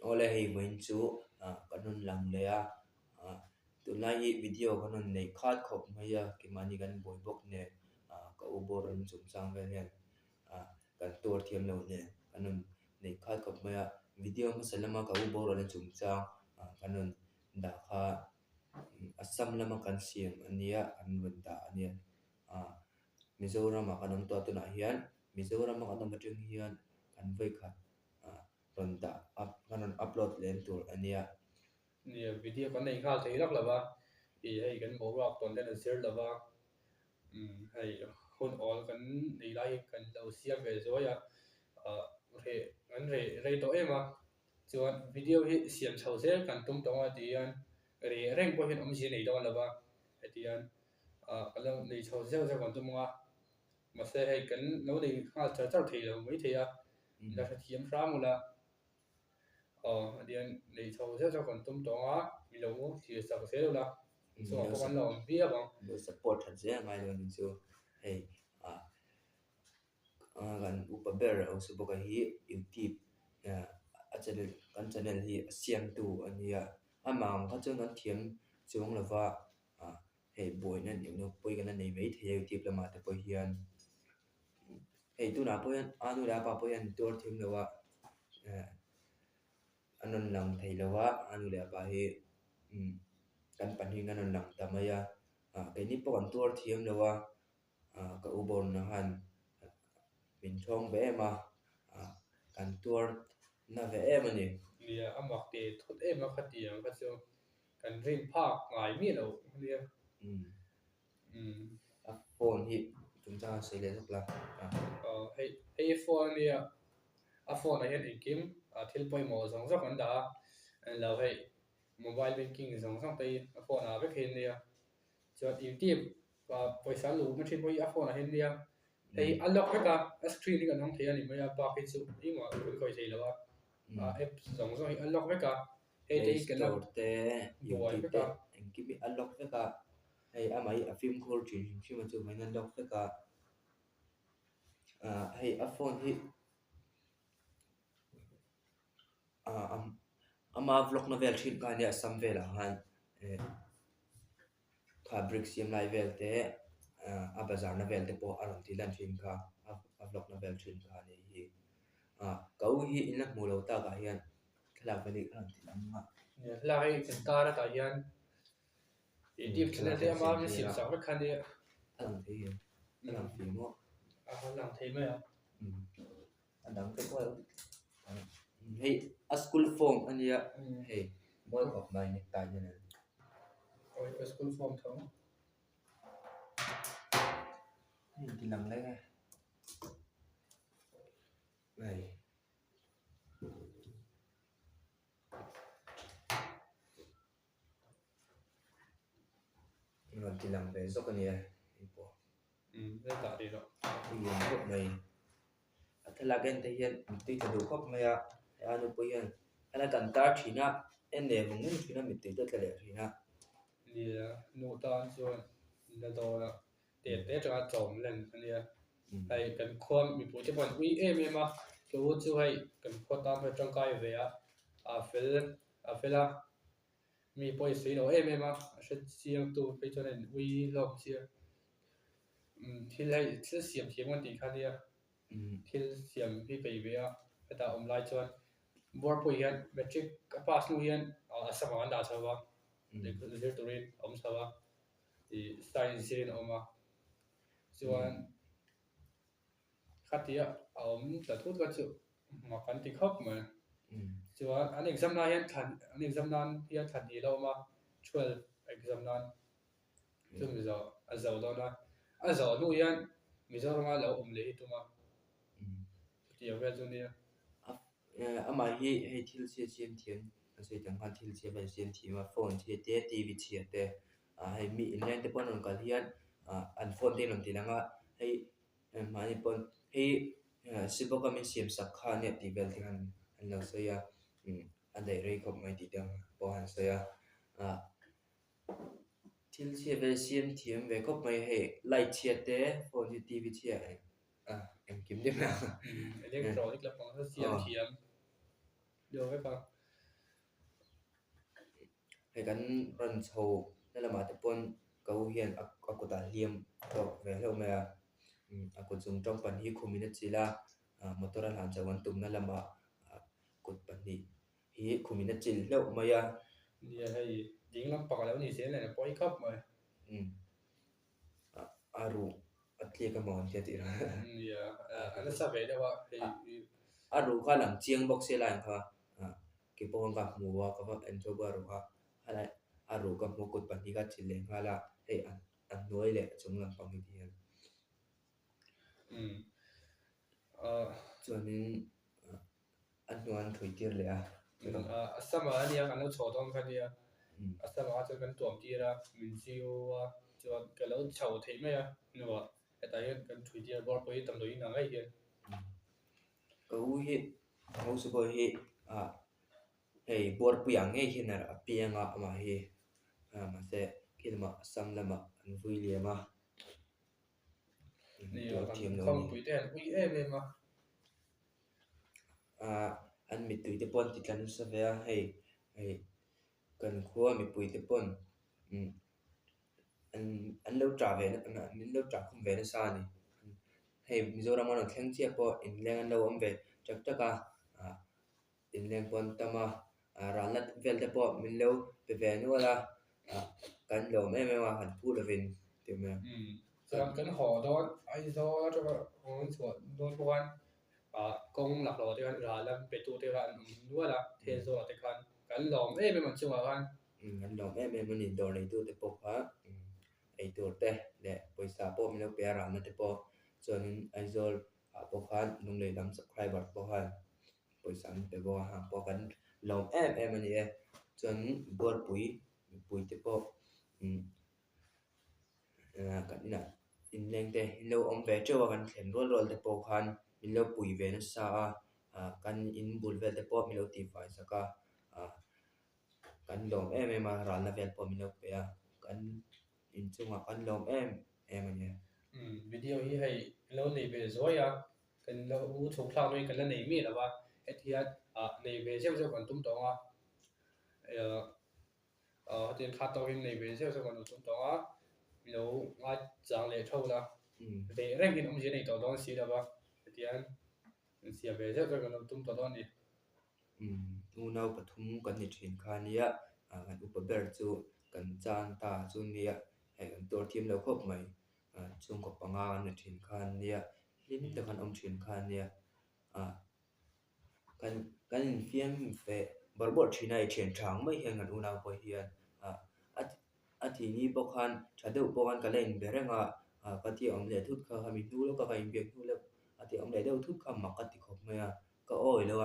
ole hei voin chu kanun lang le a tunai hi video kanun nei khat khop maya ki mani kan boi bok ne ka ubor an chung chang vel hian kan tur thiam lo ne kanun nei khat khop maya video ma salama ka ubor an chung chang kanun da kha assam lama kan siam ania an run da ania Mizoram kanam to tuna hian Mizoram kanam ating hian kan voi khat run da kanan upload len tur ania Nè video con này khá thấy rất là ba thì hay cái mẫu rock toàn là share là ba hay hôn all cái này lại cái đầu xem về rồi à rồi anh rồi tổ em à cho video hi xem sau sẽ cần tung tung thì anh rồi rank của hiện ông sẽ này đó là ba thì anh cái lâu này sau sẽ còn tung mà sẽ hay cái lâu này khá chắc thì là mấy thì là sẽ kiếm ra một là điện lấy thầu sẽ cho còn tôm đó vì lâu thì sao sẽ đâu là số có quan lòng biết không do support thật dễ ngay luôn mình chưa hey gan upaber also boka hi youtube channel kan channel hi siam tu ania amang ka chung an thiam chung lova hey boy na ni no poi kan nei mai the youtube lama te poi hian hey tu na poi an anu la pa poi an tor thim lowa anon lang thei lowa anu le pa hi kan pan hi anon lang tamaya ke ni po kan tor thiam lowa ka ubor na han mình thong vẽ mà cần tour na vẽ mà nhỉ thì âm mặc thì thốt em nó phát triển phát siêu cần riêng park ngài miết đâu thì phone thì chúng ta sẽ lấy rất là hay hay phone thì phone này hiện kim thiếu bôi màu giống rất là đã là hay mobile banking giống giống tay phone nào với hiện thì cho YouTube và bôi sáng lù mới trên bôi phone này hiện thì hay unlock với cả screen thì cần không thấy anh mới ba cái số nhưng mà cũng coi thấy là app giống giống unlock với cả hay thì cái là te bôi với cả anh kiếm bị unlock với cả hay mấy phim call chuyện khi mà chụp mấy unlock với cả hay phone thì ama vlog novel thin ka ne sam vela han fabric siam lai vel te a bazar novel te po aron ti lan thin ka a vlog novel thin ka ne hi kau hi inak mulo ta ka hian thlak veli aron ti lam ma là hay cái ta ra tại gian thì tiếp theo là mà mình xem sao với khán giả aron ti hian aron fi mo làm thế mới andang te ko hey a school form ania hey moi kop mai ne ta ne rồi cái school form thống thì làm lấy này mình chỉ làm về dốc cái này rất là đi rồi thì hiện này thế là cái thể hiện tí cho đủ khóc mày anh nói bây giờ anh cần ta chỉ na em này vẫn muốn chỉ na mình tí cho cái này chỉ na thì nụ tan rồi là đó là để cho chồng lên cái này hay cần khoan mình bố trí bọn uy em mà cái vụ chú hay cần khoan tam phải trong cái về phê là mình bố trí đâu em mà sẽ xem tu phải cho nên uy lòng xem thì lại sẽ xem xem vấn đề cái này thì xem cái về cái ta lại cho board bồi hiện metric pass nu hiện sao mà anh đã sao vậy để có thể tự nhiên sao vậy thì science hiện mà cho khát tiệt là thuốc cái chữ mà cần thì khóc mà cho anh exam này anh exam này hiện thành gì đâu mà 12 exam này cho bây giờ giờ đó là giờ nu hiện bây giờ mà lâu lấy tụi mà thì về cho nên ama hi thil sia siam thian se tang han thil sia ba siam thi ma phone thi te tv thi te hai mi in len te pon on kal hian an phone te non tilanga hei mani pon hei siboka min siam sakha ne ti bel thian an lo se ya an dai rei khop mai ti dang po han se ya thil sia ba siam thiam ve khop mai hei light chia te phone thi tv chia em kiếm điểm nào electronic là bằng siam thiam điều với cả hay kan ran chho na lama te pon kau hian a ko ta liam to ve lo me a ko chung tong pan hi khumina chila motor a han chawan tum na lama kut pan hi khumina chil lo maya ni hay ding lam pa lo ni se le poi khap mai aru atli ka mon te ti ra ya ana sa ve da wa hey aru kha lang chiang box se lai kha ki pon ka mu wa ka en cho ba ru kha hala aru ka mu kut pan hi ka chil le khala hey an noi le chung lam pang hi hian chuanin an nuan thui tir le asama ania kan lo chho dong kha dia asama chu kan tuam ti ra min siu wa chuan ka lo chho thei mai a nuwa eta hian kan thui dia bor poi tam doi na ngai hian ko hi ho su ko hi hey bor piang nge hi na pianga ma hi ma se kilma sam lama an vui le ma ni kan khom pui ten ui em ma an mi tui te pon ti kan sa ve hey kan khua mi pui te pon an lo tra ve na min lo tra khum ve na sa ni hey mizoram an thleng chia po in leng an lo om ve chak chaka in leng pon tama ranat vel te po min lo pe ve nu la kan lo me wa han pu lo vin te me chuan kan ho don ai zo cho ka hon chuan don buan kong lak lo te kan ra lam pe tu te kan nuwa la the zo te kan kan lom em man chu kan kan lom em man in dor nei tu te po ha ai tur te le poisa po mi lo pe ra na te po chuanin aizol po khan nung le lam subscriber po han poisa mi pe bo ha po kan lom em ani e chuan bor pui te po kan ina in leng te lo om ve chawa kan thlen rol te po khan min lo pui ve na sa kan in bul vel te po mi lo ti fai saka kan lom em a ral na vel po mi lo pe kan in chunga kan lom em ani video hi hay lo nei ve zo ya kan lo u thu thlang noi kan la nei mi la ba etiat nei ve sem zo kan tum tong tiền khát tàu hình này về sẽ còn một chúng đó mình đâu ngay chẳng lẽ thâu là để rèn cái ông gì này tàu đó xí là ba tiền xí về sẽ còn một chúng đó đi u nau pathum kan ni thin khania kan upaber chu kan chan ta chu nia kan tor thim lo khop mai chung ko panga ni thin khania lim te kan om thin khania kan fiam fe barbot thinai chen thang mai hian kan u nau po hian thi ni bokhan thadeu bokan kalen berenga pati om le thut kha hami nu lo ka kai bek nu le ati om le deu thut kha ma ka ti khop maya ka oi lo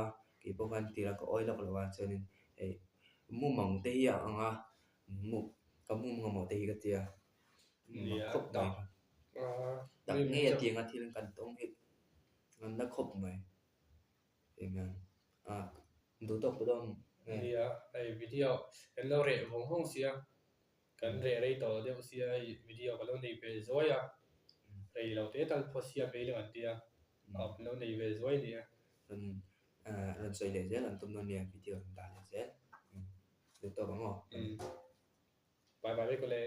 ki bokan tira ka oi lo lo wa chenin mu mong te hi anga mu ka mu mo te hi ka tia khop dai ta nge ti nga thil kan tong hi ngan na khop mai eman du tok podom ya ai video kan lo re hong hong sia kan re re to de sia video kan lo nei ve zo ya re lo te tal pho sia ve le an tia lo nei ve zo ni ran soi le zel an tum no nia video da le zel du tok ngo bye bye ko le